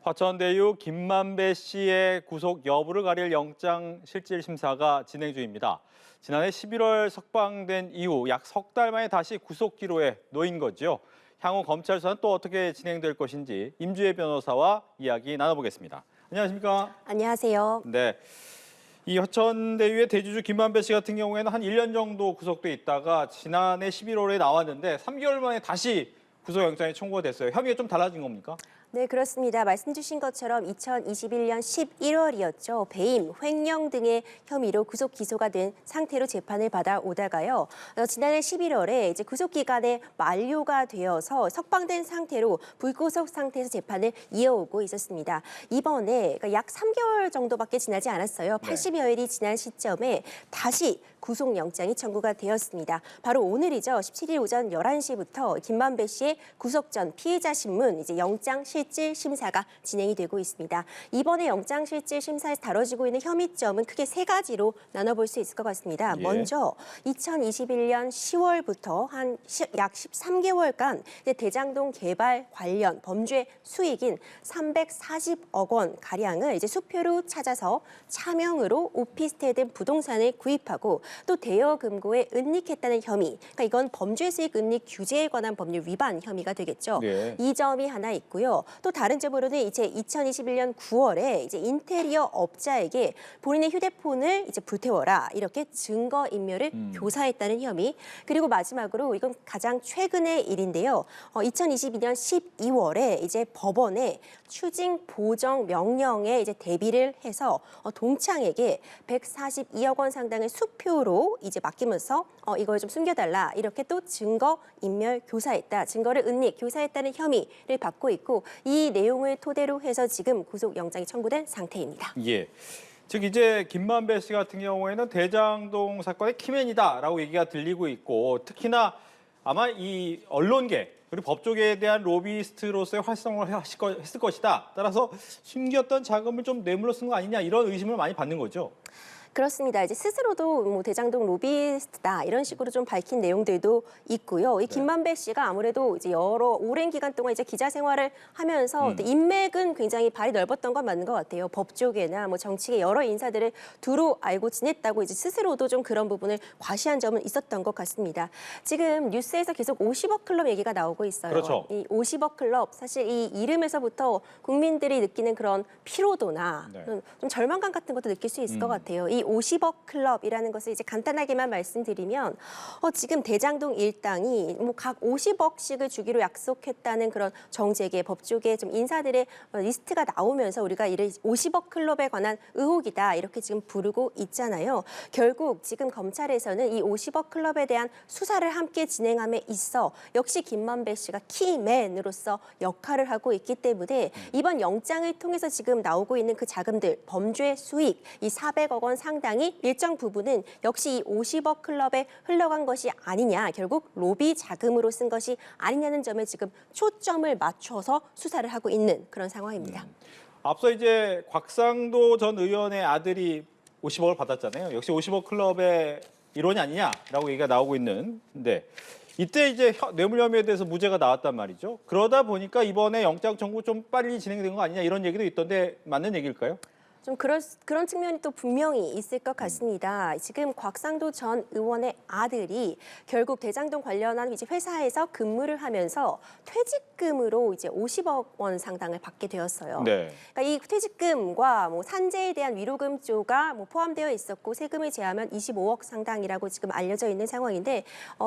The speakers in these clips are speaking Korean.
화천대유 김만배 씨의 구속 여부를 가릴 영장실질심사가 진행 중입니다. 지난해 11월 석방된 이후 약 석 달 만에 다시 구속기로에 놓인 거죠. 향후 검찰 수사는 또 어떻게 진행될 것인지 임주혜 변호사와 이야기 나눠보겠습니다. 안녕하십니까? 안녕하세요. 네. 이 화천대유의 대주주 김만배 씨 같은 경우에는 한 1년 정도 구속돼 있다가 지난해 11월에 나왔는데 3개월 만에 다시 구속영장이 청구가 됐어요. 혐의가 좀 달라진 겁니까? 네, 그렇습니다. 말씀 주신 것처럼 2021년 11월이었죠. 배임, 횡령 등의 혐의로 구속 기소가 된 상태로 재판을 받아오다가요. 지난해 11월에 이제 구속 기간에 만료가 되어서 석방된 상태로 불구속 상태에서 재판을 이어오고 있었습니다. 이번에 그러니까 약 3개월 정도밖에 지나지 않았어요. 80여일이 지난 시점에 다시 구속영장이 청구가 되었습니다. 바로 오늘이죠. 17일 오전 11시부터 김만배 씨의 구속 전 피의자 신문 이제 영장실질심사가 진행이 되고 있습니다. 이번에 영장실질심사에서 다뤄지고 있는 혐의점은 크게 세 가지로 나눠볼 수 있을 것 같습니다. 예. 먼저 2021년 10월부터 한 약 13개월간 대장동 개발 관련 범죄 수익인 340억 원 가량을 이제 수표로 찾아서 차명으로 오피스텔 등 부동산을 구입하고 또 대여 금고에 은닉했다는 혐의. 그러니까 이건 범죄 수익 은닉 규제에 관한 법률 위반 혐의가 되겠죠. 네. 이 점이 하나 있고요. 또 다른 점으로는 이제 2021년 9월에 이제 인테리어 업자에게 본인의 휴대폰을 이제 불태워라 이렇게 증거 인멸을 교사했다는 혐의. 그리고 마지막으로 이건 가장 최근의 일인데요. 2022년 12월에 이제 법원에 추징 보정 명령에 이제 대비를 해서 동창에게 142억 원 상당의 수표로 이제 맡기면서 이걸 좀 숨겨달라 이렇게 또 증거 인멸 교사했다, 증거를 은닉 교사했다는 혐의를 받고 있고 이 내용을 토대로 해서 지금 구속영장이 청구된 상태입니다. 예. 즉 이제 김만배 씨 같은 경우에는 대장동 사건의 키맨이다라고 얘기가 들리고 있고 특히나 아마 이 언론계 그리고 법조계에 대한 로비스트로서의 활성을 했을 것이다. 따라서 숨겼던 자금을 좀 뇌물로 쓴 거 아니냐 이런 의심을 많이 받는 거죠. 그렇습니다. 이제 스스로도 뭐 대장동 로비스트다 이런 식으로 좀 밝힌 내용들도 있고요. 이 김만배 씨가 아무래도 이제 여러 오랜 기간 동안 이제 기자 생활을 하면서 인맥은 굉장히 발이 넓었던 건 맞는 것 같아요. 법조계나 뭐 정치계 여러 인사들을 두루 알고 지냈다고 이제 스스로도 좀 그런 부분을 과시한 점은 있었던 것 같습니다. 지금 뉴스에서 계속 50억 클럽 얘기가 나오고 있어요. 그렇죠. 이 50억 클럽 사실 이 이름에서부터 국민들이 느끼는 그런 피로도나 좀 절망감 같은 것도 느낄 수 있을 것 같아요. 이 50억 클럽이라는 것을 이제 간단하게만 말씀드리면 지금 대장동 일당이 뭐 각 50억씩을 주기로 약속했다는 그런 정재계, 법조계 좀 인사들의 리스트가 나오면서 우리가 이를 50억 클럽에 관한 의혹이다 이렇게 지금 부르고 있잖아요. 결국 지금 검찰에서는 이 50억 클럽에 대한 수사를 함께 진행함에 있어 역시 김만배 씨가 키맨으로서 역할을 하고 있기 때문에 이번 영장을 통해서 지금 나오고 있는 그 자금들, 범죄 수익, 이 400억 원 상당히 일정 부분은 역시 이 50억 클럽에 흘러간 것이 아니냐, 결국 로비 자금으로 쓴 것이 아니냐는 점에 지금 초점을 맞춰서 수사를 하고 있는 그런 상황입니다. 앞서 이제 곽상도 전 의원의 아들이 50억을 받았잖아요. 역시 50억 클럽의 일원이 아니냐라고 얘기가 나오고 있는데 이때 이제 뇌물 혐의에 대해서 무죄가 나왔단 말이죠. 그러다 보니까 이번에 영장 청구 좀 빨리 진행된 거 아니냐 이런 얘기도 있던데 맞는 얘기일까요? 좀 그런 측면이 또 분명히 있을 것 같습니다. 지금 곽상도 전 의원의 아들이 결국 대장동 관련한 이제 회사에서 근무를 하면서 퇴직금으로 이제 50억 원 상당을 받게 되었어요. 네. 그러니까 이 퇴직금과 뭐 산재에 대한 위로금조가 뭐 포함되어 있었고 세금을 제하면 25억 상당이라고 지금 알려져 있는 상황인데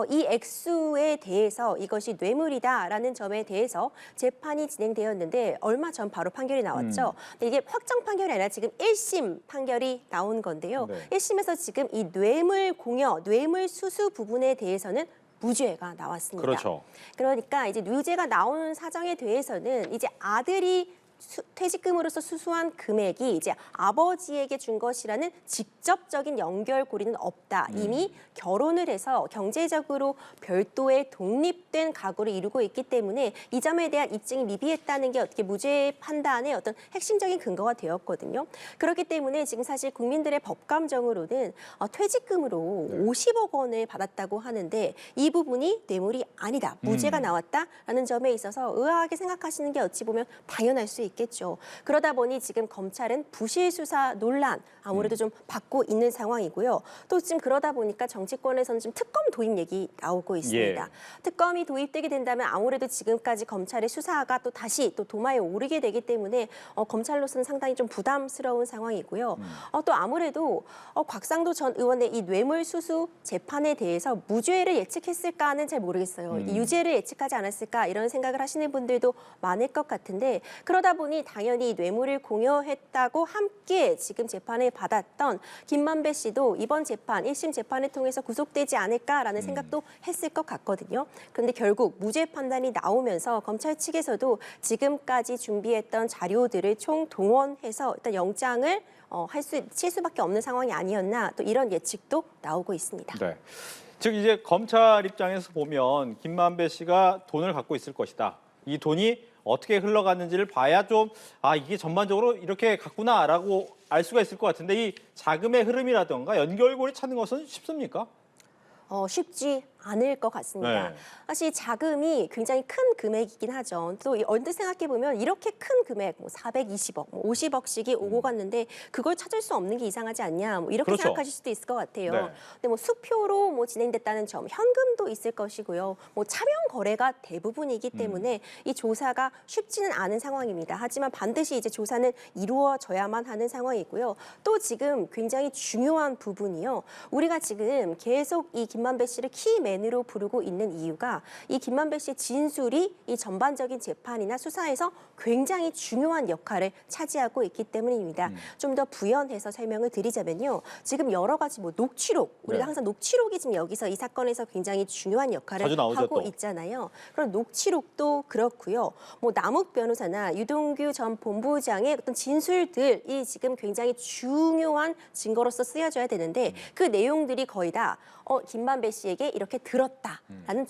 이 액수에 대해서 이것이 뇌물이다라는 점에 대해서 재판이 진행되었는데 얼마 전 바로 판결이 나왔죠. 근데 이게 확정 판결이 아니라 지금 1심 판결이 나온 건데요. 네. 1심에서 지금 이 뇌물 공여, 뇌물 수수 부분에 대해서는 무죄가 나왔습니다. 그렇죠. 그러니까 이제 무죄가 나오는 사정에 대해서는 이제 아들이 퇴직금으로서 수수한 금액이 이제 아버지에게 준 것이라는 직접적인 연결고리는 없다. 이미 결혼을 해서 경제적으로 별도의 독립된 가구를 이루고 있기 때문에 이 점에 대한 입증이 미비했다는 게 어떻게 무죄 판단의 어떤 핵심적인 근거가 되었거든요. 그렇기 때문에 지금 사실 국민들의 법감정으로는 퇴직금으로 50억 원을 받았다고 하는데 이 부분이 뇌물이 아니다. 무죄가 나왔다라는 점에 있어서 의아하게 생각하시는 게 어찌 보면 당연할 수 있겠죠. 그러다 보니 지금 검찰은 부실 수사 논란 아무래도 좀 받고 있는 상황이고요. 또 지금 그러다 보니까 정치권에서는 지금 특검 도입 얘기 나오고 있습니다. 예. 특검이 도입되게 된다면 아무래도 지금까지 검찰의 수사가 또 다시 또 도마에 오르게 되기 때문에 검찰로서는 상당히 좀 부담스러운 상황이고요. 또 아무래도 곽상도 전 의원의 이 뇌물수수 재판에 대해서 무죄를 예측했을까는 잘 모르겠어요. 이 유죄를 예측하지 않았을까 이런 생각을 하시는 분들도 많을 것 같은데 그러다 보니 당연히 뇌물을 공여했다고 함께 지금 재판을 받았던 김만배 씨도 이번 재판, 1심 재판을 통해서 구속되지 않을까라는 생각도 했을 것 같거든요. 그런데 결국 무죄 판단이 나오면서 검찰 측에서도 지금까지 준비했던 자료들을 총동원해서 일단 영장을 칠 수밖에 없는 상황이 아니었나 또 이런 예측도 나오고 있습니다. 네. 즉 이제 검찰 입장에서 보면 김만배 씨가 돈을 갖고 있을 것이다. 이 돈이 어떻게 흘러갔는지를 봐야 좀 이게 전반적으로 이렇게 갔구나라고 알 수가 있을 것 같은데 이 자금의 흐름이라든가 연결고리 찾는 것은 쉽습니까? 쉽지 않을 것 같습니다. 네. 사실 자금이 굉장히 큰 금액이긴 하죠. 또 언뜻 생각해 보면 이렇게 큰 금액, 420억, 50억씩이 오고 갔는데 그걸 찾을 수 없는 게 이상하지 않냐, 이렇게 그렇죠. 생각하실 수도 있을 것 같아요. 네. 근데 수표로 진행됐다는 점, 현금도 있을 것이고요. 차명 거래가 대부분이기 때문에 이 조사가 쉽지는 않은 상황입니다. 하지만 반드시 이제 조사는 이루어져야만 하는 상황이고요. 또 지금 굉장히 중요한 부분이요. 우리가 지금 계속 이 김만배 씨를 키맨으로 부르고 있는 이유가 이 김만배 씨의 진술이 이 전반적인 재판이나 수사에서 굉장히 중요한 역할을 차지하고 있기 때문입니다. 좀 더 부연해서 설명을 드리자면요. 지금 여러 가지 녹취록, 우리가 네. 항상 녹취록이 지금 여기서 이 사건에서 굉장히 중요한 역할을 자주 나오죠, 하고 또. 있잖아요. 그런 녹취록도 그렇고요. 남욱 변호사나 유동규 전 본부장의 어떤 진술들이 지금 굉장히 중요한 증거로서 쓰여져야 되는데 그 내용들이 거의 다 김만배 씨에게 이렇게 들었다라는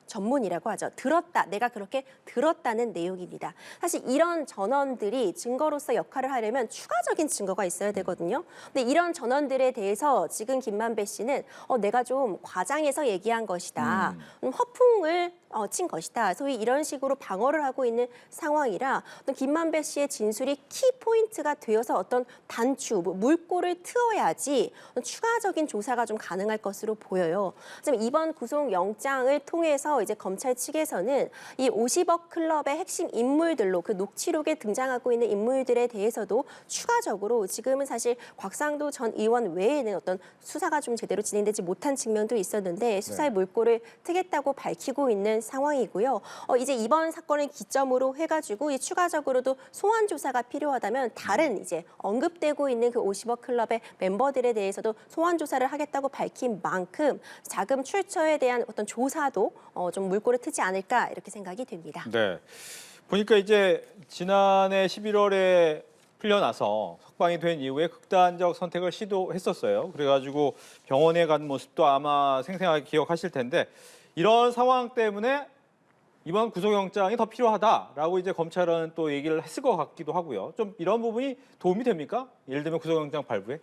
전문이라고 하죠. 들었다, 내가 그렇게 들었다는 내용입니다. 사실 이런 전원들이 증거로서 역할을 하려면 추가적인 증거가 있어야 되거든요. 근데 이런 전원들에 대해서 지금 김만배 씨는 내가 좀 과장해서 얘기한 것이다. 허풍을 친 것이다. 소위 이런 식으로 방어를 하고 있는 상황이라 어떤 김만배 씨의 진술이 키포인트가 되어서 어떤 단추, 물꼬를 트어야지 추가적인 조사가 좀 가능할 것으로 보여요. 하지만 이번 구속영장을 통해서 이제 검찰 측에서는 이 50억 클럽의 핵심 인물들로 그 녹취록에 등장하고 있는 인물들에 대해서도 추가적으로 지금은 사실 곽상도 전 의원 외에는 어떤 수사가 좀 제대로 진행되지 못한 측면도 있었는데 수사의 물꼬를 트겠다고 밝히고 있는 상황이고요. 이제 이번 사건을 기점으로 해가지고 이 추가적으로도 소환 조사가 필요하다면 다른 이제 언급되고 있는 그 50억 클럽의 멤버들에 대해서도 소환 조사를 하겠다고 밝힌 만큼 자금 출처에 대한 어떤 조사도 좀 물꼬를 트지 않을까 이렇게 생각이 됩니다. 네. 보니까 이제 지난해 11월에 풀려나서 석방이 된 이후에 극단적 선택을 시도했었어요. 그래가지고 병원에 간 모습도 아마 생생하게 기억하실 텐데 이런 상황 때문에 이번 구속영장이 더 필요하다라고 이제 검찰은 또 얘기를 했을 것 같기도 하고요. 좀 이런 부분이 도움이 됩니까? 예를 들면 구속영장 발부에?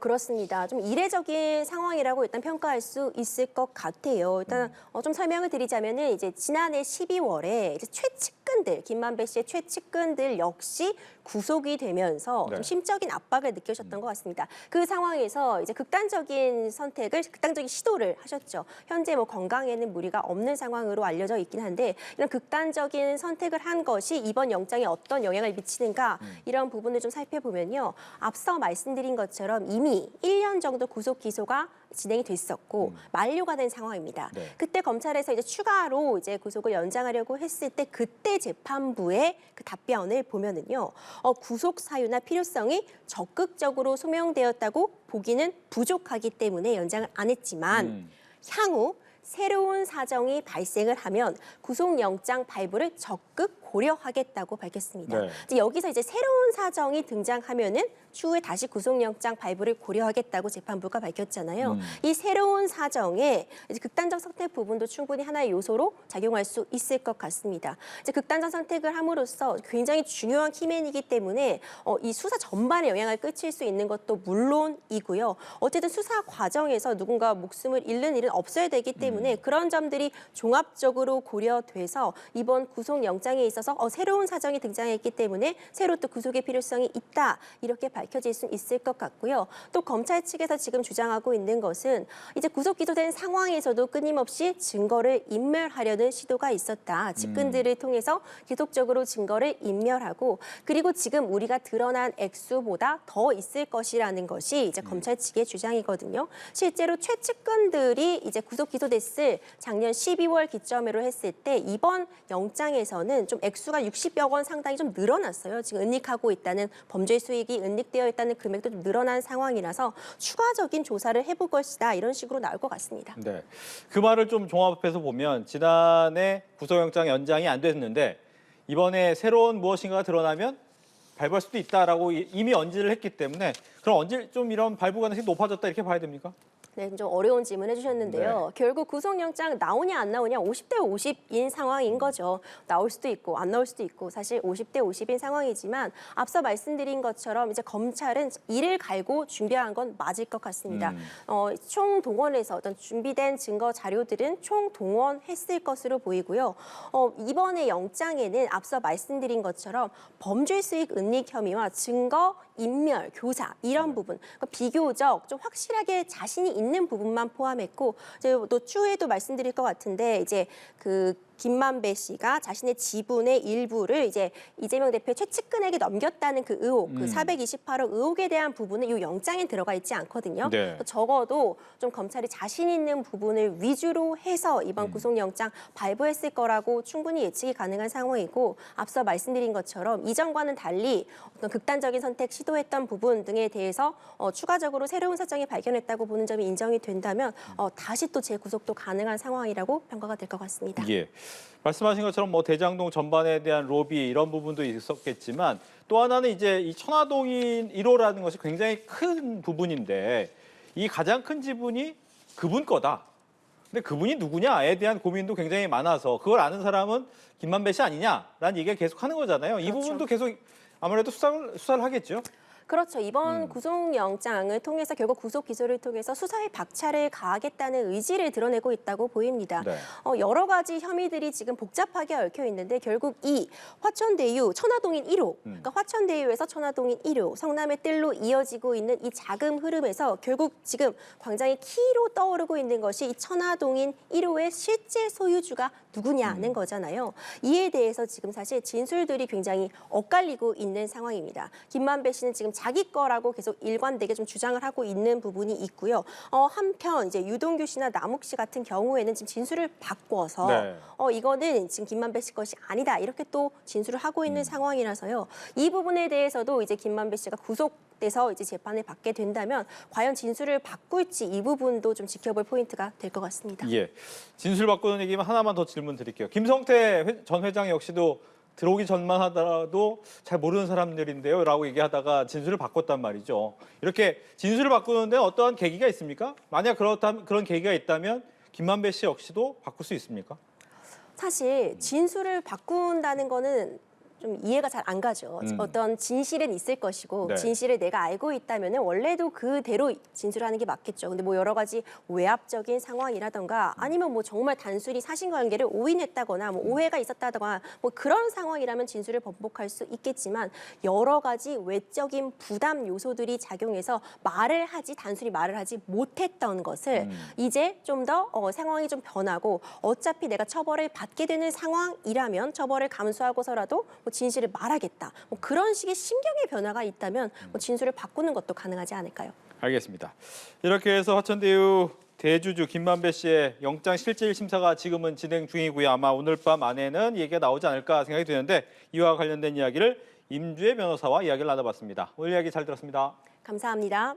그렇습니다. 좀 이례적인 상황이라고 일단 평가할 수 있을 것 같아요. 일단 좀 설명을 드리자면은 이제 지난해 12월에 이제 최측근들, 김만배 씨의 최측근들 역시 구속이 되면서 네. 좀 심적인 압박을 느끼셨던 것 같습니다. 그 상황에서 이제 극단적인 시도를 하셨죠. 현재 건강에는 무리가 없는 상황으로 알려져 있긴 한데 이런 극단적인 선택을 한 것이 이번 영장에 어떤 영향을 미치는가 이런 부분을 좀 살펴보면요. 앞서 말씀드린 것처럼 이미 1년 정도 구속 기소가 진행이 됐었고 만료가 된 상황입니다. 네. 그때 검찰에서 이제 추가로 이제 구속을 연장하려고 했을 때 그때 재판부의 그 답변을 보면은요. 구속 사유나 필요성이 적극적으로 소명되었다고 보기는 부족하기 때문에 연장을 안 했지만 향후 새로운 사정이 발생을 하면 구속영장 발부를 적극 고려하겠다고 밝혔습니다. 네. 이제 여기서 이제 새로운 사정이 등장하면은 추후에 다시 구속영장 발부를 고려하겠다고 재판부가 밝혔잖아요. 이 새로운 사정에 이제 극단적 선택 부분도 충분히 하나의 요소로 작용할 수 있을 것 같습니다. 이제 극단적 선택을 함으로써 굉장히 중요한 키맨이기 때문에 이 수사 전반에 영향을 끼칠 수 있는 것도 물론이고요. 어쨌든 수사 과정에서 누군가 목숨을 잃는 일은 없어야 되기 때문에 그런 점들이 종합적으로 고려돼서 이번 구속영장에 있어서 있어서 새로운 사정이 등장했기 때문에 새로 또 구속의 필요성이 있다 이렇게 밝혀질 수 있을 것 같고요. 또 검찰 측에서 지금 주장하고 있는 것은 이제 구속 기소된 상황에서도 끊임없이 증거를 인멸하려는 시도가 있었다. 측근들을 통해서 계속적으로 증거를 인멸하고 그리고 지금 우리가 드러난 액수보다 더 있을 것이라는 것이 이제 검찰 측의 주장이거든요. 실제로 최측근들이 이제 구속 기소됐을 작년 12월 기점으로 했을 때 이번 영장에서는 좀 액수가 60여 원 상당히 좀 늘어났어요. 지금 은닉하고 있다는 범죄 수익이 은닉되어 있다는 금액도 좀 늘어난 상황이라서 추가적인 조사를 해볼 것이다. 이런 식으로 나올 것 같습니다. 네, 그 말을 좀 종합해서 보면 지난해 구속영장 연장이 안 됐는데 이번에 새로운 무엇인가가 드러나면 발부할 수도 있다라고 이미 언질을 했기 때문에 그럼 언질 좀 이런 발부 가능성이 높아졌다 이렇게 봐야 됩니까? 네, 좀 어려운 질문 해주셨는데요. 결국 구속영장 나오냐 안 나오냐 50대 50인 상황인 거죠. 나올 수도 있고 안 나올 수도 있고 사실 50대 50인 상황이지만 앞서 말씀드린 것처럼 이제 검찰은 이를 갈고 준비한 건 맞을 것 같습니다. 총 동원해서 어떤 준비된 증거 자료들은 총 동원했을 것으로 보이고요. 이번에 영장에는 앞서 말씀드린 것처럼 범죄 수익 은닉 혐의와 증거 인멸, 교사 이런 부분 그러니까 비교적 좀 확실하게 자신이 있는 부분만 포함했고 이제 또 추후에도 말씀드릴 것 같은데 이제 그 김만배 씨가 자신의 지분의 일부를 이제 이재명 대표의 최측근에게 넘겼다는 그 의혹, 그 428억 의혹에 대한 부분은 이 영장에 들어가 있지 않거든요. 네. 적어도 좀 검찰이 자신 있는 부분을 위주로 해서 이번 구속영장 발부했을 거라고 충분히 예측이 가능한 상황이고 앞서 말씀드린 것처럼 이전과는 달리 어떤 극단적인 선택 시도했던 부분 등에 대해서 추가적으로 새로운 사정이 발견했다고 보는 점이 인정이 된다면 다시 또 재구속도 가능한 상황이라고 평가가 될 것 같습니다. 예. 말씀하신 것처럼 뭐 대장동 전반에 대한 로비 이런 부분도 있었겠지만 또 하나는 이제 이 천화동인 1호라는 것이 굉장히 큰 부분인데 이 가장 큰 지분이 그분 거다. 근데 그분이 누구냐에 대한 고민도 굉장히 많아서 그걸 아는 사람은 김만배 씨 아니냐라는 얘기를 계속 하는 거잖아요. 이 그렇죠. 부분도 계속 아무래도 수사를 하겠죠. 그렇죠. 이번 구속영장을 통해서 결국 구속 기소를 통해서 수사에 박차를 가하겠다는 의지를 드러내고 있다고 보입니다. 네. 여러 가지 혐의들이 지금 복잡하게 얽혀 있는데 결국 이 화천대유 천화동인 1호, 그러니까 화천대유에서 천화동인 1호, 성남의 뜰로 이어지고 있는 이 자금 흐름에서 결국 지금 굉장히 키로 떠오르고 있는 것이 이 천화동인 1호의 실제 소유주가 누구냐는 거잖아요. 이에 대해서 지금 사실 진술들이 굉장히 엇갈리고 있는 상황입니다. 김만배 씨는 지금 자기 거라고 계속 일관되게 좀 주장을 하고 있는 부분이 있고요. 한편 이제 유동규 씨나 남욱 씨 같은 경우에는 지금 진술을 바꿔서 네. 이거는 지금 김만배 씨 것이 아니다 이렇게 또 진술을 하고 있는 상황이라서요. 이 부분에 대해서도 이제 김만배 씨가 구속돼서 이제 재판을 받게 된다면 과연 진술을 바꿀지 이 부분도 좀 지켜볼 포인트가 될 것 같습니다. 예. 진술 바꾸는 얘기면 하나만 더 질문 드릴게요. 김성태 전 회장 역시도 들어오기 전만 하더라도 잘 모르는 사람들인데요 라고 얘기하다가 진술을 바꿨단 말이죠. 이렇게 진술을 바꾸는데 어떠한 계기가 있습니까? 만약 그렇다면 그런 계기가 있다면 김만배 씨 역시도 바꿀 수 있습니까? 사실 진술을 바꾼다는 거는 좀 이해가 잘 안 가죠. 어떤 진실은 있을 것이고 네. 진실을 내가 알고 있다면 원래도 그대로 진술하는 게 맞겠죠. 근데 뭐 여러 가지 외압적인 상황이라던가 아니면 뭐 정말 단순히 사실관계를 오인했다거나 뭐 오해가 있었다거나 뭐 그런 상황이라면 진술을 번복할 수 있겠지만 여러 가지 외적인 부담 요소들이 작용해서 단순히 말을 하지 못했던 것을 이제 좀 더 상황이 좀 변하고 어차피 내가 처벌을 받게 되는 상황이라면 처벌을 감수하고서라도 뭐 진실을 말하겠다. 뭐 그런 식의 심경의 변화가 있다면 뭐 진술을 바꾸는 것도 가능하지 않을까요? 알겠습니다. 이렇게 해서 화천대유 대주주 김만배 씨의 영장 실질 심사가 지금은 진행 중이고요. 아마 오늘 밤 안에는 얘기가 나오지 않을까 생각이 드는데 이와 관련된 이야기를 임주혜 변호사와 이야기를 나눠봤습니다. 오늘 이야기 잘 들었습니다. 감사합니다.